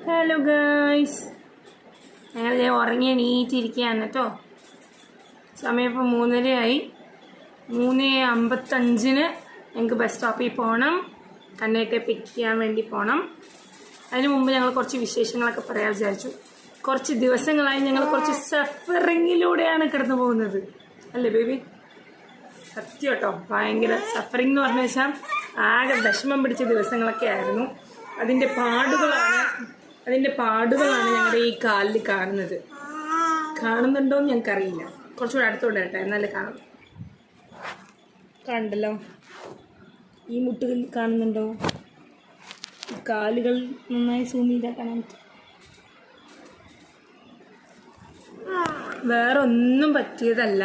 Hello guys, ഞങ്ങളിത് ഉറങ്ങി എണീറ്റിരിക്കുകയാണ് കേട്ടോ. സമയം ഇപ്പോൾ 3:30 3:55 ഞങ്ങൾക്ക് ബസ് സ്റ്റോപ്പിൽ പോകണം. കണ്ണേട്ടെ പിക്ക് ചെയ്യാൻ വേണ്ടി പോകണം. അതിന് മുമ്പ് ഞങ്ങൾ കുറച്ച് വിശേഷങ്ങളൊക്കെ പറയാൻ വിചാരിച്ചു. കുറച്ച് ദിവസങ്ങളായി ഞങ്ങൾ കുറച്ച് സഫറിങ്ങിലൂടെയാണ് കിടന്നു പോകുന്നത്, അല്ലേ ബേബി? സത്യം കേട്ടോ, ഭയങ്കര സഫറിങ് എന്ന് പറഞ്ഞു വെച്ചാൽ ആകെ വിഷമം പിടിച്ച ദിവസങ്ങളൊക്കെ ആയിരുന്നു. അതിൻ്റെ പാടുകളാണ് ഞങ്ങളുടെ ഈ കാലിൽ കാണുന്നത്. കാണുന്നുണ്ടോ എന്ന് ഞങ്ങൾക്കറിയില്ല. കുറച്ചുകൂടെ അടുത്തോട്ട് കേട്ടോ, എന്നാലേ കാണാം. കണ്ടല്ലോ, ഈ മുട്ടുകൾ കാണുന്നുണ്ടോ? കാലുകൾ നന്നായി സൂം ചെയ്താൽ കാണാൻ പറ്റും. വേറെ ഒന്നും പറ്റിയതല്ല,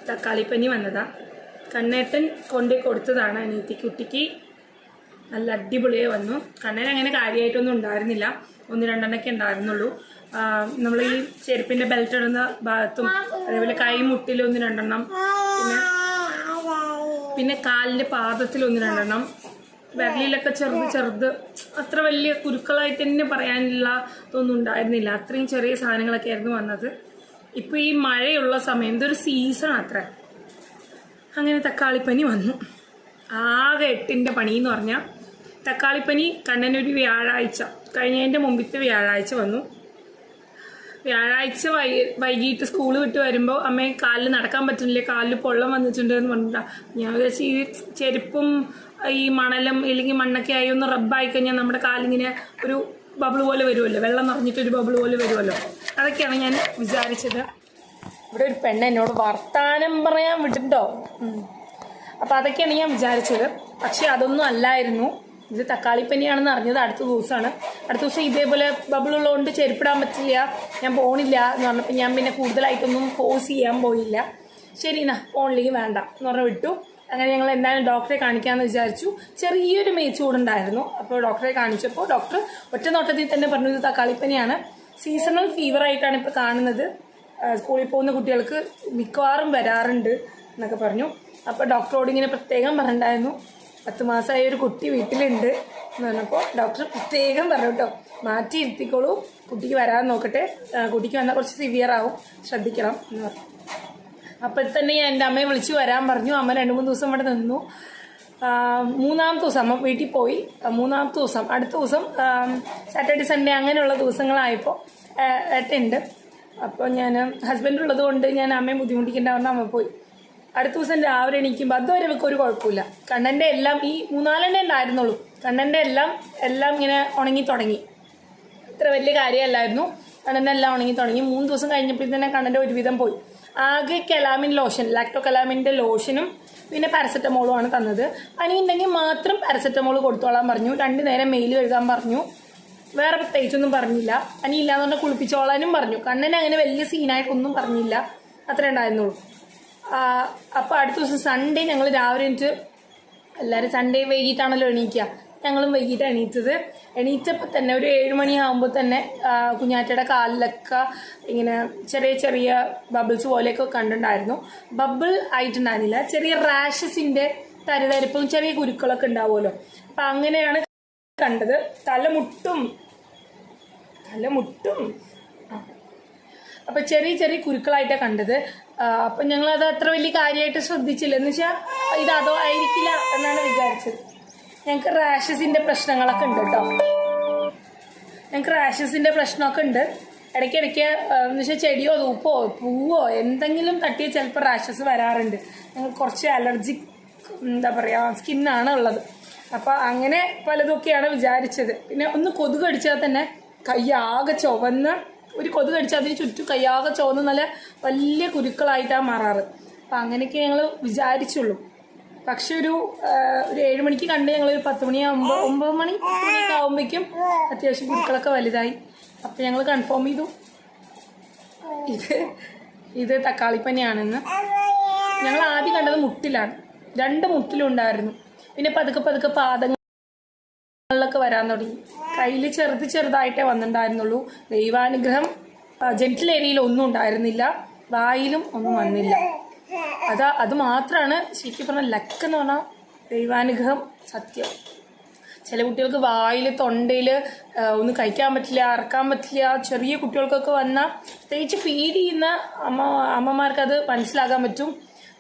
തക്കാളിപ്പനി വന്നതാ. കണ്ണേട്ടൻ കൊണ്ടുപോയി കൊടുത്തതാണ് അനിയത്തി കുട്ടിക്ക്. നല്ല അടിപൊളിയായി വന്നു. കണ്ണേന് അങ്ങനെ കാര്യമായിട്ടൊന്നും ഉണ്ടായിരുന്നില്ല, 1-2 ഉണ്ടായിരുന്നുള്ളൂ. നമ്മൾ ഈ ചെരുപ്പിൻ്റെ ബെൽറ്റ് ഇടുന്ന ഭാഗത്തും അതേപോലെ കൈമുട്ടിൽ 1-2, പിന്നെ കാലിൻ്റെ പാദത്തിൽ 1-2, വിരലിലൊക്കെ ചെറുത് അത്ര വലിയ കുരുക്കളായിട്ട് തന്നെ പറയാനുള്ള ഇതൊന്നും ഉണ്ടായിരുന്നില്ല. അത്രയും ചെറിയ സാധനങ്ങളൊക്കെ ആയിരുന്നു വന്നത്. ഇപ്പോൾ ഈ മഴയുള്ള സമയം, ഇതൊരു സീസൺ അത്ര, അങ്ങനെ തക്കാളിപ്പനി വന്നു. ആകെ 8ൻ്റെ പണിയെന്ന് പറഞ്ഞാൽ തക്കാളിപ്പനി കണ്ണനൊരു വ്യാഴാഴ്ച കഴിഞ്ഞതിൻ്റെ മുമ്പത്തെ വ്യാഴാഴ്ച വന്നു. വ്യാഴാഴ്ച വൈകിട്ട് സ്കൂൾ വിട്ട് വരുമ്പോൾ അമ്മയെ കാലിൽ നടക്കാൻ പറ്റുന്നില്ല, കാലിൽ പൊള്ളം വന്നിട്ടുണ്ട് എന്ന് പറഞ്ഞിട്ടാണ്. ഞാൻ വിചാരിച്ചു ഈ ചെരുപ്പും ഈ മണലും ഇല്ലെങ്കിൽ മണ്ണൊക്കെ ആയി ഒന്ന് റബ്ബായി കഴിഞ്ഞാൽ നമ്മുടെ കാലിങ്ങനെ ഒരു ബബിൾ പോലെ വരുമല്ലോ, വെള്ളം നിറഞ്ഞിട്ടൊരു ബബിൾ പോലെ വരുമല്ലോ. അതൊക്കെയാണ് ഞാൻ വിചാരിച്ചത്. ഇവിടെ ഒരു പെണ്ണ് എന്നോട് വർത്താനം പറയാൻ വിട്ടിട്ടോ. അപ്പോൾ അതൊക്കെയാണ് ഞാൻ വിചാരിച്ചത്. പക്ഷേ അതൊന്നും അല്ലായിരുന്നു. ഇത് തക്കാളിപ്പനിയാണെന്ന് അറിഞ്ഞത് അടുത്ത ദിവസമാണ്. അടുത്ത ദിവസം ഇതേപോലെ ബബിളുള്ളതുകൊണ്ട് ചെരുപ്പിടാൻ പറ്റില്ല, ഞാൻ പോണില്ല എന്ന് പറഞ്ഞപ്പോൾ ഞാൻ പിന്നെ കൂടുതലായിട്ടൊന്നും ഫോഴ്സ് ചെയ്യാൻ പോയില്ല. ശരി എന്നാ പോണില്ലെങ്കിൽ വേണ്ട എന്ന് പറഞ്ഞ് വിട്ടു. അങ്ങനെ ഞങ്ങൾ എന്തായാലും ഡോക്ടറെ കാണിക്കാമെന്ന് വിചാരിച്ചു. ചെറിയൊരു മേച്ചുകൂടുണ്ടായിരുന്നു. അപ്പോൾ ഡോക്ടറെ കാണിച്ചപ്പോൾ ഡോക്ടർ ഒറ്റ നോട്ടത്തിൽ തന്നെ പറഞ്ഞു ഇത് തക്കാളിപ്പനിയാണ്, സീസണൽ ഫീവറായിട്ടാണ് ഇപ്പോൾ കാണുന്നത്, സ്കൂളിൽ പോകുന്ന കുട്ടികൾക്ക് മിക്കവാറും വരാറുണ്ട് എന്നൊക്കെ പറഞ്ഞു. അപ്പോൾ ഡോക്ടറോട് ഇങ്ങനെ പ്രത്യേകം പറഞ്ഞിട്ടുണ്ടായിരുന്നു 10 മാസമായ ഒരു കുട്ടി വീട്ടിലുണ്ട് എന്ന് പറഞ്ഞപ്പോൾ ഡോക്ടർ പ്രത്യേകം പറഞ്ഞു കേട്ടോ, മാറ്റി ഇരുത്തിക്കോളൂ, കുട്ടിക്ക് വരാൻ നോക്കട്ടെ, കുട്ടിക്ക് വന്നാൽ കുറച്ച് സിവിയർ ആവും, ശ്രദ്ധിക്കണം എന്ന് പറഞ്ഞു. അപ്പോൾ തന്നെ ഞാൻ എൻ്റെ അമ്മയെ വിളിച്ച് വരാൻ പറഞ്ഞു. അമ്മ 2-3 ദിവസം ഇവിടെ നിന്നു. 3-ാമത്തെ ദിവസം അമ്മ വീട്ടിൽ പോയി. 3-ാമത്തെ ദിവസം അടുത്ത ദിവസം സാറ്റർഡേ സൺഡേ അങ്ങനെയുള്ള ദിവസങ്ങളായപ്പോൾ ഏട്ടനുണ്ട്. അപ്പോൾ ഞാൻ ഹസ്ബൻഡ് ഉള്ളത് കൊണ്ട് ഞാൻ അമ്മയെ ബുദ്ധിമുട്ടിക്കേണ്ടാവുന്ന അമ്മ പോയി. അടുത്ത ദിവസം രാവിലെ എണീക്കുമ്പോൾ അതുവരെ നമുക്ക് ഒരു കുഴപ്പമില്ല. കണ്ണൻ്റെ എല്ലാം ഈ 3-4 ഉണ്ടായിരുന്നുള്ളൂ. കണ്ണൻ്റെ എല്ലാം ഇങ്ങനെ ഉണങ്ങി തുടങ്ങി. ഇത്ര വലിയ കാര്യമല്ലായിരുന്നു. കണ്ണൻ്റെ എല്ലാം ഉണങ്ങി തുടങ്ങി. 3 ദിവസം കഴിഞ്ഞപ്പോൾ തന്നെ കണ്ണൻ്റെ ഒരുവിധം പോയി. ആകെ കലാമിൻ ലോഷൻ, ലാക്ടോ കലാമിൻ്റെ ലോഷനും പിന്നെ പാരസെറ്റമോളുമാണ് തന്നത്. പനി ഉണ്ടെങ്കിൽ മാത്രം പാരസെറ്റമോൾ കൊടുത്തോളാൻ പറഞ്ഞു. 2 നേരം മെയിൽ കഴുകാൻ പറഞ്ഞു. വേറെ പ്രത്യേകിച്ചൊന്നും പറഞ്ഞില്ല. പനി ഇല്ലാന്ന് പറഞ്ഞാൽ കുളിപ്പിച്ചോളാനും പറഞ്ഞു. കണ്ണന് അങ്ങനെ വലിയ സീനായിട്ടൊന്നും പറഞ്ഞില്ല, അത്ര ഉണ്ടായിരുന്നുള്ളൂ. അപ്പോൾ അടുത്ത ദിവസം സൺഡേ ഞങ്ങൾ രാവിലെ എണീറ്റ്, എല്ലാവരും സൺഡേ വൈകിട്ടാണല്ലോ എണീക്കുക, ഞങ്ങളും വൈകിട്ടാണ് എണീറ്റത്. എണീറ്റപ്പോൾ തന്നെ ഒരു 7 മണിയാകുമ്പോൾ തന്നെ കുഞ്ഞാറ്റയുടെ കാലിലൊക്കെ ഇങ്ങനെ ചെറിയ ബബിൾസ് പോലെയൊക്കെ കണ്ടിട്ടുണ്ടായിരുന്നു. ബബിൾ ആയിട്ടുണ്ടായിരുന്നില്ല, ചെറിയ റാഷസിൻ്റെ തരിതരിപ്പും ചെറിയ കുരുക്കളൊക്കെ ഉണ്ടാവുമല്ലോ. അപ്പം അങ്ങനെയാണ് കണ്ടത്. തലമുട്ടും അപ്പം ചെറിയ കുരുക്കളായിട്ടാണ് കണ്ടത്. അപ്പം ഞങ്ങളത് അത്ര വലിയ കാര്യമായിട്ട് ശ്രദ്ധിച്ചില്ല. എന്ന് വെച്ചാൽ ഇത് അതോ ആയിരിക്കില്ല എന്നാണ് വിചാരിച്ചത്. ഞങ്ങൾക്ക് റാഷസിൻ്റെ പ്രശ്നങ്ങളൊക്കെ ഉണ്ട് കേട്ടോ. ഉണ്ട്. ഇടയ്ക്കിടയ്ക്ക് എന്ന് വെച്ചാൽ ചെടിയോ തൂപ്പോ പൂവോ എന്തെങ്കിലും തട്ടിയോ ചിലപ്പോൾ റാഷസ് വരാറുണ്ട്. ഞങ്ങൾക്ക് കുറച്ച് അലർജിക് സ്കിന്നാണ് ഉള്ളത്. അപ്പോൾ അങ്ങനെ പലതൊക്കെയാണ് വിചാരിച്ചത്. പിന്നെ ഒന്ന് കൊതുക് കടിച്ചാൽ തന്നെ കയ്യാകെ ചുവന്ന്, ഒരു കൊതുക് കടിച്ചാൽ അതിന് ചുറ്റും കയ്യാകെ ചുവന്ന് നല്ല വലിയ കുരുക്കളായിട്ടാണ് മാറാറ്. അപ്പം അങ്ങനെയൊക്കെ ഞങ്ങൾ വിചാരിച്ചുള്ളൂ. പക്ഷെ ഒരു 7 മണിക്ക് കണ്ട് ഞങ്ങളൊരു 10 മണിയാകുമ്പോൾ 9 മണിയൊക്കെ ആകുമ്പോഴേക്കും അത്യാവശ്യം കുരുക്കളൊക്കെ വലുതായി. അപ്പം ഞങ്ങൾ കൺഫേം ചെയ്തു ഇത് തക്കാളിപ്പനിയാണെന്ന്. ഞങ്ങൾ ആദ്യം കണ്ടത് മുട്ടിലാണ്, 2 മുട്ടിലും ഉണ്ടായിരുന്നു. പിന്നെ പതുക്കെ പാദങ്ങളിലൊക്കെ വരാൻ തുടങ്ങി. കയ്യിൽ ചെറുതായിട്ടേ വന്നിട്ടുണ്ടായിരുന്നുള്ളൂ. ദൈവാനുഗ്രഹം ജെന്റിൽ ഏരിയയിൽ ഒന്നും ഉണ്ടായിരുന്നില്ല, വായിലും ഒന്നും വന്നില്ല. അത് മാത്രമാണ് ശരിക്കും പറഞ്ഞാൽ ലക്ക് എന്ന് പറഞ്ഞാൽ ദൈവാനുഗ്രഹം. സത്യം ചില കുട്ടികൾക്ക് വായിൽ തൊണ്ടയിൽ ഒന്നും കഴിക്കാൻ പറ്റില്ല, ഇറക്കാൻ പറ്റില്ല. ചെറിയ കുട്ടികൾക്കൊക്കെ വന്നാൽ പ്രത്യേകിച്ച് ഫീഡ് ചെയ്യുന്ന അമ്മമാർക്കത് മനസ്സിലാക്കാൻ പറ്റും.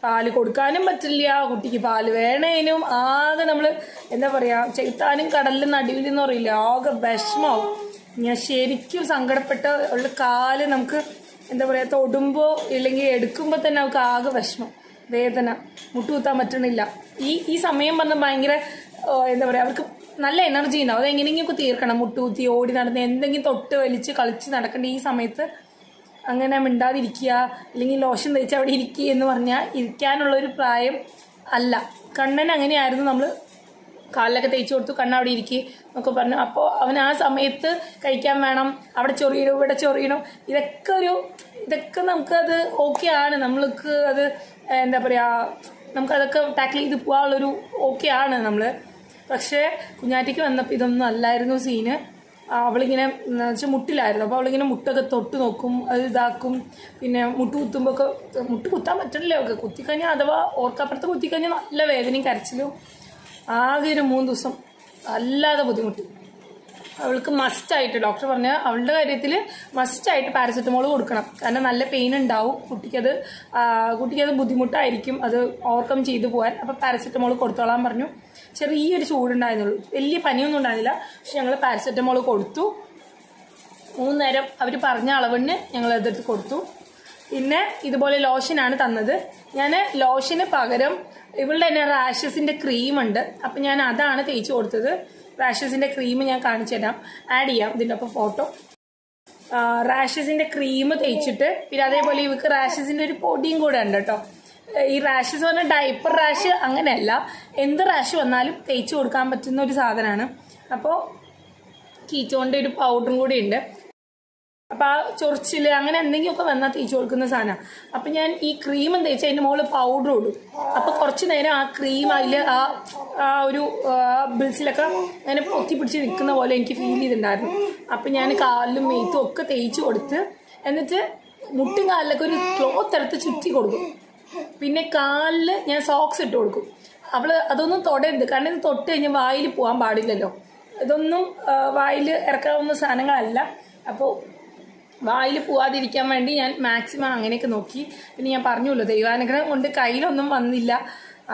പാല് കൊടുക്കാനും പറ്റില്ല, കുട്ടിക്ക് പാല് വേണേനും ആകെ നമ്മൾ എന്താ പറയുക, ചെകുത്താനും കടലിലും നടുവിലെന്ന് പറയില്ല, ആകെ വിഷമാവും. ഞാൻ ശരിക്കും സങ്കടപ്പെട്ട ഉള്ള കാല് നമുക്ക് എന്താ പറയുക, തൊടുമ്പോൾ ഇല്ലെങ്കിൽ എടുക്കുമ്പോൾ തന്നെ നമുക്ക് ആകെ വിഷമം, വേദന, മുട്ടുകുത്താൻ പറ്റണില്ല. ഈ സമയം പറഞ്ഞാൽ ഭയങ്കര എന്താ പറയുക, അവർക്ക് നല്ല എനർജി ഉണ്ടാവും. അതെങ്ങനെയെങ്കിലും തീർക്കണം. മുട്ടുകുത്തി ഓടി നടന്ന് എന്തെങ്കിലും തൊട്ട് വലിച്ച് കളിച്ച് നടക്കേണ്ട ഈ സമയത്ത് അങ്ങനെ മിണ്ടാതിരിക്കുക, അല്ലെങ്കിൽ ലോഷൻ തേച്ച് അവിടെ ഇരിക്കുക എന്ന് പറഞ്ഞാൽ ഇരിക്കാനുള്ളൊരു പ്രായം അല്ല. കണ്ണൻ അങ്ങനെയായിരുന്നു. നമ്മൾ കാലിലൊക്കെ തേച്ച് കൊടുത്തു, കണ്ണവിടെ ഇരിക്കുക എന്നൊക്കെ പറഞ്ഞു. അപ്പോൾ അവൻ ആ സമയത്ത് കഴിക്കാൻ വേണം, അവിടെ ചൊറിയണം, ഇവിടെ ചൊറിയണം. ഇതൊക്കെ നമുക്കത് ഓക്കെ ആണ്. നമ്മൾക്ക് അത് എന്താ പറയുക, നമുക്കതൊക്കെ ടാക്കിൾ ചെയ്ത് പോകാനുള്ളൊരു ഓക്കെ ആണ് നമ്മൾ. പക്ഷേ കുഞ്ഞാറ്റയ്ക്ക് വന്നപ്പോൾ ഇതൊന്നും അല്ലായിരുന്നു സീന്. അവളിങ്ങനെ വെച്ചാൽ മുട്ടിലായിരുന്നു. അപ്പോൾ അവളിങ്ങനെ മുട്ടൊക്കെ തൊട്ട് നോക്കും, അത് ഇതാക്കും. പിന്നെ മുട്ട് കുത്തുമ്പോൾ ഒക്കെ മുട്ട് കുത്താൻ പറ്റണില്ല. ഒക്കെ കുത്തിക്കഴിഞ്ഞാൽ അഥവാ ഓർക്കപ്പുറത്ത് കുത്തിക്കഴിഞ്ഞാൽ നല്ല വേദനയും കരച്ചിലും. ആകെ ഒരു 3 ദിവസം അല്ലാതെ ബുദ്ധിമുട്ടി. അവൾക്ക് മസ്റ്റായിട്ട് ഡോക്ടർ പറഞ്ഞ അവളുടെ കാര്യത്തിൽ മസ്റ്റായിട്ട് പാരസെറ്റമോൾ കൊടുക്കണം. കാരണം നല്ല പെയിൻ ഉണ്ടാവും, കുട്ടിക്കത് ബുദ്ധിമുട്ടായിരിക്കും അത് ഓവർകം ചെയ്തു പോകാൻ. അപ്പോൾ പാരസെറ്റമോൾ കൊടുത്തോളാൻ പറഞ്ഞു. ചെറിയൊരു ചൂടുണ്ടായിരുന്നുള്ളൂ, വലിയ പനിയൊന്നും ഉണ്ടായിരുന്നില്ല. പക്ഷെ ഞങ്ങൾ പാരസെറ്റമോൾ കൊടുത്തു. 3 നേരം അവർ പറഞ്ഞ അളവിന് ഞങ്ങൾ അതെടുത്ത് കൊടുത്തു. പിന്നെ ഇതുപോലെ ലോഷനാണ് തന്നത്. ഞാൻ ലോഷന് പകരം ഇവളുടെ തന്നെ റാഷസിൻ്റെ ക്രീമുണ്ട്. അപ്പം ഞാൻ അതാണ് തേച്ച് കൊടുത്തത്. റാഷസിൻ്റെ ക്രീം ഞാൻ കാണിച്ചു തരാം, ആഡ് ചെയ്യാം ഇതിൻ്റെ ഒപ്പം ഫോട്ടോ. റാഷസിൻ്റെ ക്രീം തേച്ചിട്ട് പിന്നെ അതേപോലെ ഇവർക്ക് റാഷസിൻ്റെ ഒരു പൊടിയും കൂടെ ഉണ്ട് കേട്ടോ. ഈ റാഷസ് പറഞ്ഞാൽ ഡയപ്പർ റാഷ് അങ്ങനെയല്ല, എന്ത് റാഷ് വന്നാലും തേച്ച് കൊടുക്കാൻ പറ്റുന്ന ഒരു സാധനമാണ്. അപ്പോൾ കീച്ചോൻ്റെ ഒരു പൗഡറും കൂടി ഉണ്ട്. അപ്പോൾ ആ ചൊറിച്ചിൽ അങ്ങനെ എന്തെങ്കിലുമൊക്കെ വന്നാൽ തേച്ച് കൊടുക്കുന്ന സാധനമാണ്. അപ്പം ഞാൻ ഈ ക്രീം തേച്ച് അതിൻ്റെ മുകളിൽ പൗഡർ ഇടും. അപ്പോൾ കുറച്ച് നേരം ആ ക്രീം അതിൽ ആ ഒരു ബിൽസിലൊക്കെ അങ്ങനെ പൊത്തിപ്പിടിച്ച് നിൽക്കുന്ന പോലെ എനിക്ക് ഫീൽ ചെയ്തിട്ടുണ്ടായിരുന്നു. അപ്പം ഞാൻ കാലിലും മേത്തും ഒക്കെ തേച്ച് കൊടുത്ത് എന്നിട്ട് മുട്ടും കാലിലൊക്കെ ഒരു ക്ലോത്ത് എടുത്ത് ചുറ്റി കൊടുക്കും. പിന്നെ കാലിൽ ഞാൻ സോക്സ് ഇട്ട് കൊടുക്കും. അവൾ അതൊന്നും തൊടരുത്, കാരണം ഇത് തൊട്ട് കഴിഞ്ഞാൽ വായിൽ പോകാൻ പാടില്ലല്ലോ. ഇതൊന്നും വായിൽ ഇറക്കാവുന്ന സാധനങ്ങളല്ല. അപ്പോൾ വായിൽ പോവാതിരിക്കാൻ വേണ്ടി ഞാൻ മാക്സിമം അങ്ങനെയൊക്കെ നോക്കി. പിന്നെ ഞാൻ പറഞ്ഞല്ലോ, ദൈവാനുഗ്രഹം കൊണ്ട് കയ്യിലൊന്നും വന്നില്ല,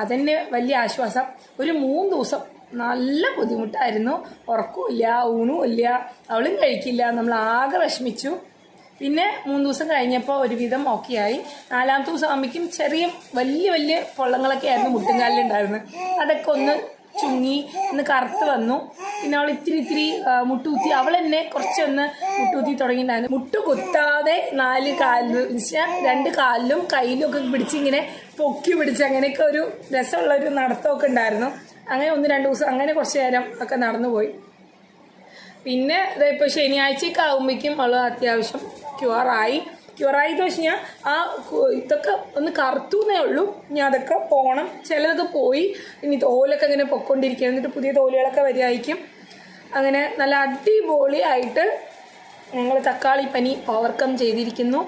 അതെന്നെ വലിയ ആശ്വാസം. ഒരു 3 ദിവസം നല്ല ബുദ്ധിമുട്ടായിരുന്നു. ഉറക്കമില്ല, ഊണുമില്ല, അവളും കഴിക്കില്ല, നമ്മൾ ആകെ വിഷമിച്ചു. പിന്നെ 3 ദിവസം കഴിഞ്ഞപ്പോൾ ഒരുവിധം ഓക്കെ ആയി. 4ാമത്തെ ദിവസം ആകുമ്പോഴേക്കും ചെറിയ വലിയ പൊള്ളങ്ങളൊക്കെ ആയിരുന്നു മുട്ടുംകാലിലുണ്ടായിരുന്നത്. അതൊക്കെ ഒന്ന് ചുങ്ങി ഒന്ന് കറുത്ത് വന്നു. പിന്നെ അവൾ ഇത്തിരി മുട്ടുകുത്തി, അവൾ തന്നെ കുറച്ചൊന്ന് മുട്ടുകുത്തി തുടങ്ങിയിട്ടുണ്ടായിരുന്നു. മുട്ടു കുത്താതെ 4 കാലിലും 2 കാലിലും കയ്യിലും ഒക്കെ പിടിച്ചിങ്ങനെ പൊക്കി പിടിച്ച് അങ്ങനെയൊക്കെ ഒരു രസമുള്ളൊരു നടത്തമൊക്കെ ഉണ്ടായിരുന്നു. അങ്ങനെ 1-2 ദിവസം അങ്ങനെ കുറച്ച് നേരം ഒക്കെ നടന്നുപോയി. പിന്നെ ഇപ്പോൾ ശനിയാഴ്ചയൊക്കെ ആകുമ്പോഴേക്കും അവൾ അത്യാവശ്യം ക്യൂറായി എന്ന് വെച്ച് കഴിഞ്ഞാൽ ഇതൊക്കെ ഒന്ന് കറുത്തുന്നേ ഉള്ളൂ. ഇനി അതൊക്കെ പോകണം. ചിലതൊക്കെ പോയി, ഇനി തോലൊക്കെ ഇങ്ങനെ പൊയ്ക്കൊണ്ടിരിക്കുക, എന്നിട്ട് പുതിയ തോലുകളൊക്കെ വരികയായിരിക്കും. അങ്ങനെ നല്ല അടിപൊളിയായിട്ട് ഞങ്ങൾ തക്കാളിപ്പനി ഓവർകം ചെയ്തിരിക്കുന്നു.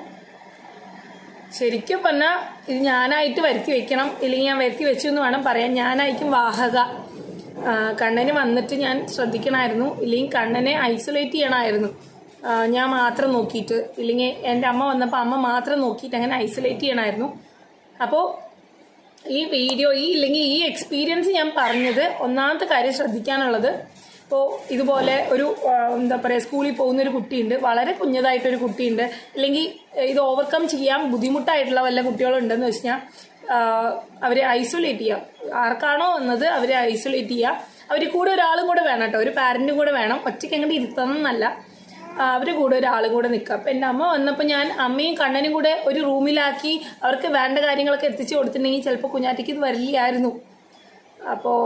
ശരിക്കും പറഞ്ഞാൽ ഇത് ഞാനായിട്ട് വരുത്തി വെക്കണം, ഇല്ലെങ്കിൽ ഞാൻ വരുത്തി വെച്ചു എന്ന് വേണം പറയാൻ. ഞാനായിരിക്കും വാഹക. കണ്ണന് വന്നിട്ട് ഞാൻ ശ്രദ്ധിക്കണമായിരുന്നു, ഇല്ലെങ്കിൽ കണ്ണനെ ഐസൊലേറ്റ് ചെയ്യണമായിരുന്നു. ഞാൻ മാത്രം നോക്കിയിട്ട്, ഇല്ലെങ്കിൽ എൻ്റെ അമ്മ വന്നപ്പോൾ അമ്മ മാത്രം നോക്കിയിട്ട് അങ്ങനെ ഐസൊലേറ്റ് ചെയ്യണമായിരുന്നു. അപ്പോൾ ഈ വീഡിയോ ഇല്ലെങ്കിൽ ഈ എക്സ്പീരിയൻസ് ഞാൻ പറഞ്ഞത്, ഒന്നാമത്തെ കാര്യം ശ്രദ്ധിക്കാനുള്ളത്, ഇപ്പോൾ ഇതുപോലെ ഒരു എന്താ പറയുക, സ്കൂളിൽ പോകുന്നൊരു കുട്ടിയുണ്ട്, വളരെ കുഞ്ഞതായിട്ടൊരു കുട്ടിയുണ്ട്, അല്ലെങ്കിൽ ഇത് ഓവർകം ചെയ്യാൻ ബുദ്ധിമുട്ടായിട്ടുള്ള വല്ല കുട്ടികളുണ്ടെന്ന് വെച്ച് കഴിഞ്ഞാൽ അവരെ ഐസൊലേറ്റ് ചെയ്യുക. ആർക്കാണോ വന്നത് അവരെ ഐസൊലേറ്റ് ചെയ്യുക. അവർ കൂടെ ഒരാളും കൂടെ വേണം കേട്ടോ, ഒരു പാരൻറ്റും കൂടെ വേണം. ഒറ്റയ്ക്ക് അങ്ങോട്ട് ഇരുത്തണം എന്നല്ല, അവരുടെ കൂടെ ഒരാളും കൂടെ നിൽക്കുക. അപ്പോൾ എൻ്റെ അമ്മ വന്നപ്പോൾ ഞാൻ അമ്മയും കണ്ണനും കൂടെ ഒരു റൂമിലാക്കി അവർക്ക് വേണ്ട കാര്യങ്ങളൊക്കെ എത്തിച്ച് കൊടുത്തിട്ടുണ്ടെങ്കിൽ ചിലപ്പോൾ കുഞ്ഞാറ്റയ്ക്ക് ഇത് വരില്ലായിരുന്നു. അപ്പോൾ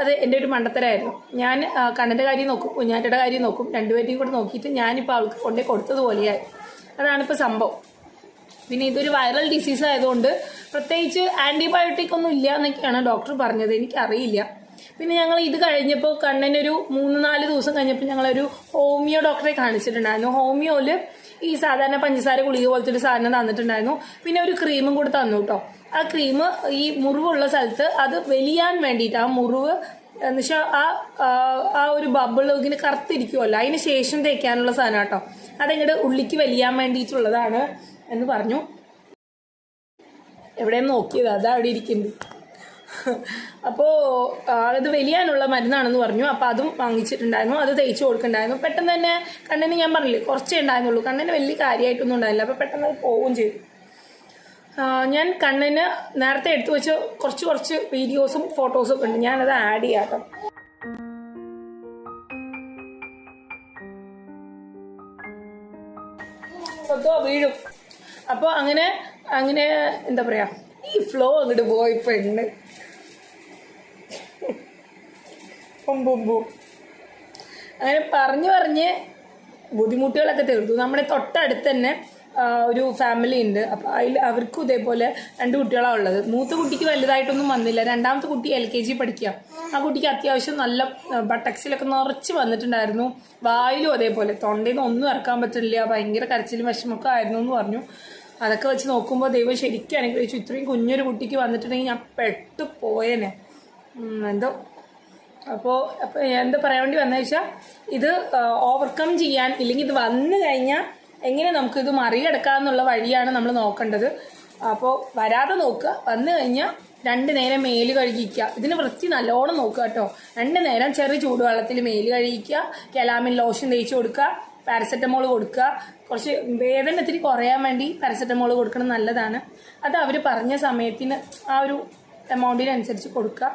അത് എൻ്റെ ഒരു മണ്ടത്തരമായിരുന്നു. ഞാൻ കണ്ണൻ്റെ കാര്യം നോക്കും, കുഞ്ഞാറ്റയുടെ കാര്യം നോക്കും, രണ്ടുപേരുടെയും കൂടെ നോക്കിയിട്ട് ഞാനിപ്പോൾ അവൾക്ക് കൊണ്ടേ കൊടുത്തതുപോലെയായി. അതാണിപ്പോൾ സംഭവം. പിന്നെ ഇതൊരു വൈറൽ ഡിസീസ് ആയതുകൊണ്ട് പ്രത്യേകിച്ച് ആൻറ്റിബയോട്ടിക് ഒന്നും ഇല്ല എന്നൊക്കെയാണ് ഡോക്ടർ പറഞ്ഞത്, എനിക്കറിയില്ല. പിന്നെ ഞങ്ങൾ ഇത് കഴിഞ്ഞപ്പോൾ കണ്ണനൊരു 3-4 ദിവസം കഴിഞ്ഞപ്പോൾ ഞങ്ങളൊരു ഹോമിയോ ഡോക്ടറെ കാണിച്ചിട്ടുണ്ടായിരുന്നു. ഹോമിയോയിൽ ഈ സാധാരണ പഞ്ചസാര ഗുളിക പോലത്തെ ഒരു സാധനം തന്നിട്ടുണ്ടായിരുന്നു. പിന്നെ ഒരു ക്രീമും കൂടെ തന്നു കേട്ടോ. ആ ക്രീം ഈ മുറിവുള്ള സ്ഥലത്ത് അത് വലിയാൻ വേണ്ടിയിട്ട്, ആ മുറിവ് എന്നുവെച്ചാൽ ആ ഒരു ബബിൾ ഇങ്ങനെ കറുത്തിരിക്കുമല്ലോ, അതിന് ശേഷം തേക്കാനുള്ള സാധനം കേട്ടോ. അതിങ്ങോട്ട് ഉള്ളിക്ക് വലിയാൻ വേണ്ടിയിട്ടുള്ളതാണ് എന്ന് പറഞ്ഞു. എവിടെയും നോക്കിയത് അതാ അവിടെ ഇരിക്കുന്നത്. അപ്പോൾ അത് വലിയാനുള്ള മരുന്നാണെന്ന് പറഞ്ഞു. അപ്പോൾ അതും വാങ്ങിച്ചിട്ടുണ്ടായിരുന്നു, അത് തേച്ച് കൊടുക്കണ്ടായിരുന്നു. പെട്ടെന്ന് തന്നെ കണ്ണിന് ഞാൻ പറഞ്ഞില്ലേ കുറച്ചേ ഉണ്ടായിരുന്നുള്ളൂ, കണ്ണിന് വലിയ കാര്യമായിട്ടൊന്നും ഉണ്ടായില്ല. അപ്പോൾ പെട്ടെന്ന് അത് പോവുകയും ചെയ്തു. ഞാൻ കണ്ണിന് നേരത്തെ എടുത്തു വെച്ച് കുറച്ച് വീഡിയോസും ഫോട്ടോസും ഒക്കെ ഉണ്ട്, ഞാനത് ആഡ് ചെയ്യാം കേട്ടോ. വീഴും. അപ്പോൾ അങ്ങനെ എന്താ പറയുക, ഈ ഫ്ലോ അങ്ങോട്ട് പോയി പെണ്ണ് അങ്ങനെ പറഞ്ഞ് ബുദ്ധിമുട്ടുകളൊക്കെ തീർത്തു. നമ്മുടെ തൊട്ടടുത്ത് തന്നെ ഒരു ഫാമിലി ഉണ്ട്. അപ്പോൾ അവർക്കും ഇതേപോലെ 2 കുട്ടികളാണ് ഉള്ളത്. മൂത്ത കുട്ടിക്ക് വലുതായിട്ടൊന്നും വന്നില്ല, രണ്ടാമത്തെ കുട്ടി LKG പഠിക്കുക. ആ കുട്ടിക്ക് അത്യാവശ്യം നല്ല ബട്ടക്സിലൊക്കെ നിറച്ച് വന്നിട്ടുണ്ടായിരുന്നു. വായിലും അതേപോലെ, തൊണ്ടയിൽ നിന്ന് ഒന്നും ഇറക്കാൻ പറ്റില്ല, ഭയങ്കര കരച്ചിലും വിഷമൊക്കെ ആയിരുന്നു എന്ന് പറഞ്ഞു. അതൊക്കെ വെച്ച് നോക്കുമ്പോൾ ദൈവം ശരിക്കും അനുഗ്രഹിച്ചു. ഇത്രയും കുഞ്ഞൊരു കുട്ടിക്ക് വന്നിട്ടുണ്ടെങ്കിൽ ഞാൻ പെട്ടു പോയേനെ എന്തോ. അപ്പോൾ എന്താ പറയാൻ വേണ്ടി വന്നതെന്ന് വെച്ചാൽ, ഇത് ഓവർകം ചെയ്യാൻ, ഇല്ലെങ്കിൽ ഇത് വന്നു കഴിഞ്ഞാൽ എങ്ങനെ നമുക്കിത് മറികടക്കാമെന്നുള്ള വഴിയാണ് നമ്മൾ നോക്കേണ്ടത്. അപ്പോൾ വരാതെ നോക്കുക, വന്നു കഴിഞ്ഞാൽ 2 നേരം മേല് കഴുകിക്കുക. ഇതിന് വൃത്തി നല്ലോണം നോക്കുക കേട്ടോ. 2 നേരം ചെറിയ ചൂടുവെള്ളത്തിൽ മേല് കഴുകിക്കുക, കെലാമിൻ ലോഷൻ തേച്ച് കൊടുക്കുക, പാരസെറ്റമോൾ കൊടുക്കുക. കുറച്ച് വേദന ഇത്തിരി കുറയാൻ വേണ്ടി പാരസെറ്റമോൾ കൊടുക്കണം, നല്ലതാണ്. അത് അവർ പറഞ്ഞ സമയത്തിന് ആ ഒരു എമൗണ്ടിനനുസരിച്ച് കൊടുക്കുക.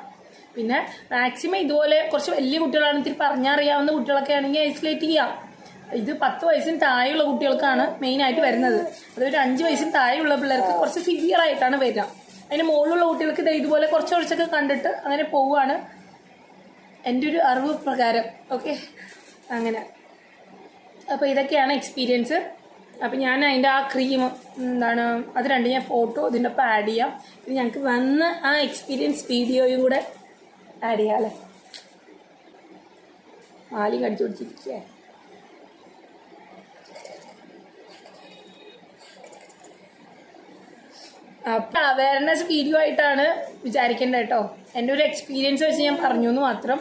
പിന്നെ മാക്സിമം ഇതുപോലെ കുറച്ച് വലിയ കുട്ടികളാണ്, ഇത്തിരി പറഞ്ഞറിയാവുന്ന കുട്ടികളൊക്കെ ആണെങ്കിൽ ഐസൊലേറ്റ് ചെയ്യാം. ഇത് 10 വയസ്സിന് താഴെയുള്ള കുട്ടികൾക്കാണ് മെയിനായിട്ട് വരുന്നത്. അതൊരു 5 വയസ്സിന് താഴെയുള്ള പിള്ളേർക്ക് കുറച്ച് സിവിയർ ആയിട്ടാണ് വരിക. അതിന് മുകളിലുള്ള കുട്ടികൾക്ക് ഇതുപോലെ കുറച്ചൊക്കെ കണ്ടിട്ട് അങ്ങനെ പോവുകയാണ് എൻ്റെ ഒരു അറിവ് പ്രകാരം. ഓക്കെ, അങ്ങനെ. അപ്പോൾ ഇതൊക്കെയാണ് എക്സ്പീരിയൻസ്. അപ്പോൾ ഞാൻ അതിൻ്റെ ആ ക്രീം എന്താണ് അത് 2 ഞാൻ ഫോട്ടോ ഇതിൻ്റെ ഒപ്പം ആഡ് ചെയ്യാം. പിന്നെ ഞങ്ങൾക്ക് വന്ന ആ എക്സ്പീരിയൻസ് വീഡിയോയും കൂടെ ആഡ് ചെയ്യാം അല്ലേ. ആലി കടിച്ചു പിടിച്ചിരിക്കുക. അപ്പം അവയർനെസ് വീഡിയോ ആയിട്ടാണ് വിചാരിക്കേണ്ടത് കേട്ടോ. എൻ്റെ ഒരു എക്സ്പീരിയൻസ് വെച്ച് ഞാൻ പറഞ്ഞു എന്ന് മാത്രം.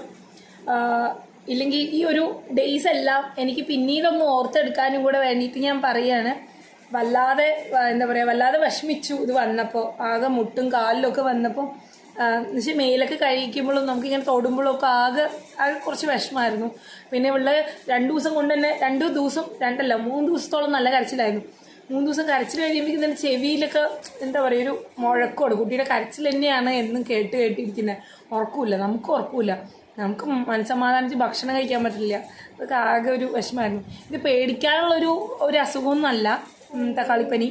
ഇല്ലെങ്കിൽ ഈ ഒരു ഡേയ്സ് എല്ലാം എനിക്ക് പിന്നീടൊന്ന് ഓർത്തെടുക്കാനും കൂടെ വേണ്ടിയിട്ട് ഞാൻ പറയുകയാണ്. വല്ലാതെ എന്താ പറയുക, വല്ലാതെ വിഷമിച്ചു ഇത് വന്നപ്പോൾ. ആകെ മുട്ടും കാലിലൊക്കെ വന്നപ്പോൾ എന്നുവെച്ചാൽ മേലൊക്കെ കഴിക്കുമ്പോഴും നമുക്കിങ്ങനെ തൊടുമ്പോഴും ഒക്കെ ആകെ കുറച്ച് വിഷമമായിരുന്നു. പിന്നെ ഇവിടെ 2 ദിവസം കൊണ്ട് തന്നെ 3 ദിവസത്തോളം നല്ല കരച്ചിലായിരുന്നു. 3 ദിവസം കരച്ചിൽ കഴിയുമ്പോഴേക്കും തന്നെ ചെവിയിലൊക്കെ എന്താ പറയുക ഒരു മുഴക്കോട്. കുട്ടിയുടെ കരച്ചിൽ തന്നെയാണ് എന്നും കേട്ടിരിക്കുന്നത്. ഉറക്കമില്ല, നമുക്ക് ഉറക്കമില്ല, നമുക്ക് മനസ്സമാധാനിച്ച് ഭക്ഷണം കഴിക്കാൻ പറ്റില്ല. അതൊക്കെ ആകെ ഒരു വിഷമമായിരുന്നു. ഇത് പേടിക്കാനുള്ളൊരു അസുഖമൊന്നുമല്ല തക്കാളിപ്പനി.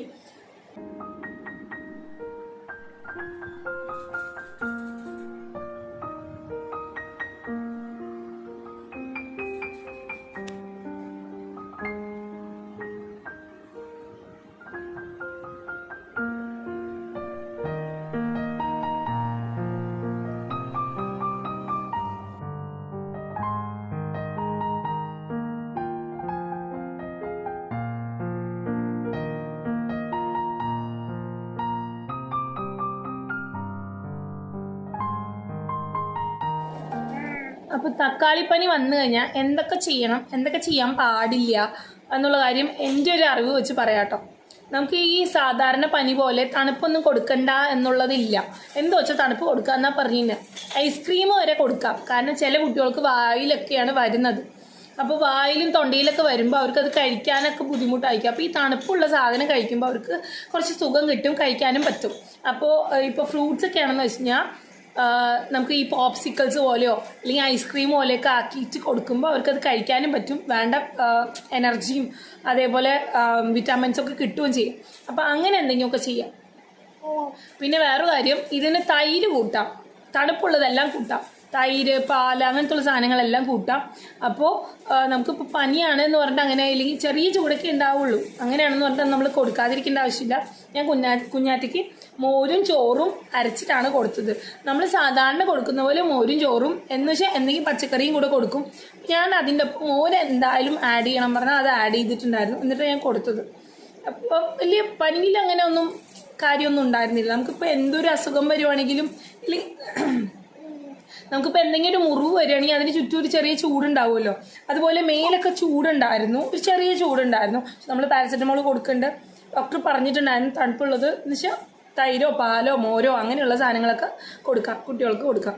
അപ്പോൾ തക്കാളിപ്പനി വന്നു കഴിഞ്ഞാൽ എന്തൊക്കെ ചെയ്യണം, എന്തൊക്കെ ചെയ്യാൻ പാടില്ല എന്നുള്ള കാര്യം എൻ്റെ ഒരു അറിവ് വെച്ച് പറയാം കേട്ടോ. നമുക്ക് ഈ സാധാരണ പനി പോലെ തണുപ്പൊന്നും കൊടുക്കണ്ട എന്നുള്ളതില്ല. എന്താ വെച്ചാൽ തണുപ്പ് കൊടുക്കുക എന്നാ പറഞ്ഞില്ല. ഐസ്ക്രീം വരെ കൊടുക്കാം, കാരണം ചില കുട്ടികൾക്ക് വായിലൊക്കെയാണ് വരുന്നത്. അപ്പോൾ വായിലും തൊണ്ടയിലൊക്കെ വരുമ്പോൾ അവർക്കത് കഴിക്കാനൊക്കെ ബുദ്ധിമുട്ടായിരിക്കും. അപ്പോൾ ഈ തണുപ്പുള്ള സാധനം കഴിക്കുമ്പോൾ അവർക്ക് കുറച്ച് സുഖം കിട്ടും, കഴിക്കാനും പറ്റും. അപ്പോൾ ഇപ്പോൾ ഫ്രൂട്ട്സ് ഒക്കെ ആണെന്ന് വെച്ച് കഴിഞ്ഞാൽ നമുക്ക് ഈ പോപ്സിക്കിൾസ് പോലെയോ അല്ലെങ്കിൽ ഐസ്ക്രീം പോലെയൊക്കെ ആക്കിയിട്ട് കൊടുക്കുമ്പോൾ അവർക്കത് കഴിക്കാനും പറ്റും, വേണ്ട എനർജിയും അതേപോലെ വിറ്റാമിൻസൊക്കെ കിട്ടുകയും ചെയ്യും. അപ്പോൾ അങ്ങനെ എന്തെങ്കിലുമൊക്കെ ചെയ്യാം. പിന്നെ വേറൊരു കാര്യം, ഇതിന് തൈര് കൂട്ടാം, തണുപ്പുള്ളതെല്ലാം കൂട്ടാം. തൈര്, പാല്, അങ്ങനത്തെ സാധനങ്ങളെല്ലാം കൂട്ടാം. അപ്പോൾ നമുക്കിപ്പോൾ പനിയാണെന്ന് പറഞ്ഞിട്ട് അങ്ങനെ, അല്ലെങ്കിൽ ചെറിയ ചൂടൊക്കെ ഉണ്ടാവുള്ളൂ, അങ്ങനെയാണെന്ന് പറഞ്ഞിട്ട് നമ്മൾ കൊടുക്കാതിരിക്കേണ്ട ആവശ്യമില്ല. ഞാൻ കുഞ്ഞാറ്റയ്ക്ക് മോരും ചോറും അരച്ചിട്ടാണ് കൊടുത്തത്. നമ്മൾ സാധാരണ കൊടുക്കുന്ന പോലെ മോരും ചോറും എന്ന് വെച്ചാൽ എന്തെങ്കിലും പച്ചക്കറിയും കൂടെ കൊടുക്കും. ഞാൻ അതിൻ്റെ മോര് എന്തായാലും ആഡ് ചെയ്യണം പറഞ്ഞാൽ അത് ആഡ് ചെയ്തിട്ടുണ്ടായിരുന്നു, എന്നിട്ട് ഞാൻ കൊടുത്തത്. അപ്പോൾ വലിയ പനിയിൽ അങ്ങനെ ഒന്നും കാര്യമൊന്നും ഉണ്ടായിരുന്നില്ല. നമുക്കിപ്പോൾ എന്തൊരു അസുഖം വരുവാണെങ്കിലും ഇല്ലെങ്കിൽ നമുക്കിപ്പോൾ എന്തെങ്കിലും ഒരു മുറിവ് വരികയാണെങ്കിൽ അതിന് ചുറ്റും ഒരു ചെറിയ ചൂടുണ്ടാവുമല്ലോ, അതുപോലെ മേലൊക്കെ ചൂടുണ്ടായിരുന്നു, ഒരു ചെറിയ ചൂടുണ്ടായിരുന്നു. നമ്മൾ പാരസെറ്റമോൾ കൊടുക്കേണ്ട ഡോക്ടർ പറഞ്ഞിട്ടുണ്ടായിരുന്നു തണുപ്പുള്ളത് എന്ന് വെച്ചാൽ തൈരോ പാലോ മോരോ അങ്ങനെയുള്ള സാധനങ്ങളൊക്കെ കൊടുക്കാം, കുട്ടികൾക്ക് കൊടുക്കാം.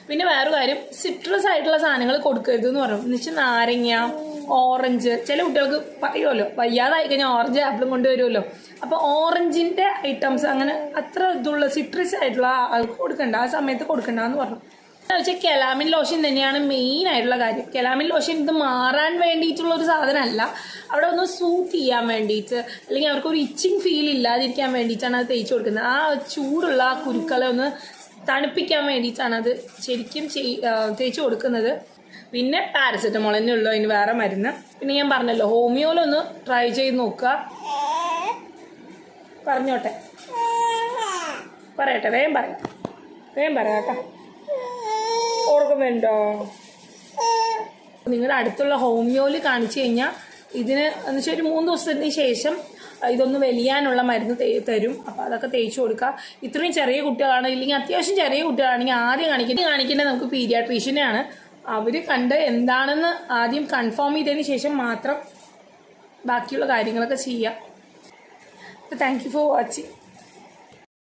പിന്നെ വേറൊരു കാര്യം, സിട്രസ് ആയിട്ടുള്ള സാധനങ്ങൾ കൊടുക്കരുത് എന്ന് പറഞ്ഞു. എന്ന് വെച്ചാൽ നാരങ്ങ, ഓറഞ്ച്, ചില കുട്ടികൾക്ക് പറയുമല്ലോ വയ്യാതായി കഴിഞ്ഞാൽ ഓറഞ്ച് ആപ്പിളും കൊണ്ടുവരുമല്ലോ, അപ്പോൾ ഓറഞ്ചിൻ്റെ ഐറ്റംസ് അങ്ങനെ അത്ര ഇതുള്ള സിട്രസ് ആയിട്ടുള്ള ആൾക്ക് കൊടുക്കണ്ട, ആ സമയത്ത് കൊടുക്കണ്ട എന്ന് പറഞ്ഞു. വെച്ചാൽ കെലാമിൻ ലോഷൻ തന്നെയാണ് മെയിൻ ആയിട്ടുള്ള കാര്യം. കെലാമിൻ ലോഷൻ ഇത് മാറാൻ വേണ്ടിയിട്ടുള്ള ഒരു സാധനമല്ല, അവിടെ ഒന്ന് സൂത്ത് ചെയ്യാൻ വേണ്ടിയിട്ട് അല്ലെങ്കിൽ അവർക്കൊരു ഇച്ചിങ് ഫീൽ ഇല്ലാതിരിക്കാൻ വേണ്ടിയിട്ടാണ് അത് തേച്ച് കൊടുക്കുന്നത്. ആ ചൂടുള്ള ആ കുരുക്കളെ ഒന്ന് തണുപ്പിക്കാൻ വേണ്ടിയിട്ടാണ് അത് ശരിക്കും തേച്ച് കൊടുക്കുന്നത്. പിന്നെ പാരസെറ്റമോൾ തന്നെ ഉള്ളൂ, അതിന് വേറെ മരുന്ന്. പിന്നെ ഞാൻ പറഞ്ഞല്ലോ ഹോമിയോയിലൊന്ന് ട്രൈ ചെയ്ത് നോക്കുക. പറഞ്ഞോട്ടെ, പറയട്ടെ, വേഗം പറയാം കേട്ടോ. ഓർക്കുന്നുണ്ടോ? നിങ്ങളുടെ അടുത്തുള്ള ഹോമിയോയിൽ കാണിച്ചു കഴിഞ്ഞാൽ ഇതിന് എന്ന് വെച്ചാൽ ഒരു 3 ദിവസത്തിന് ശേഷം ഇതൊന്ന് വലിയാനുള്ള മരുന്ന് തരും. അപ്പോൾ അതൊക്കെ തേച്ച് കൊടുക്കുക. ഇത്രയും ചെറിയ കുട്ടികളാണ്, ഇല്ലെങ്കിൽ അത്യാവശ്യം ചെറിയ കുട്ടികളാണെങ്കിൽ ആദ്യം കാണിക്കേണ്ടത് നമുക്ക് പീഡിയാട്രീഷ്യനെയാണ്. അവർ കണ്ട് എന്താണെന്ന് ആദ്യം കൺഫേം ചെയ്തതിന് ശേഷം മാത്രം ബാക്കിയുള്ള കാര്യങ്ങളൊക്കെ ചെയ്യുക. Thank you for watching.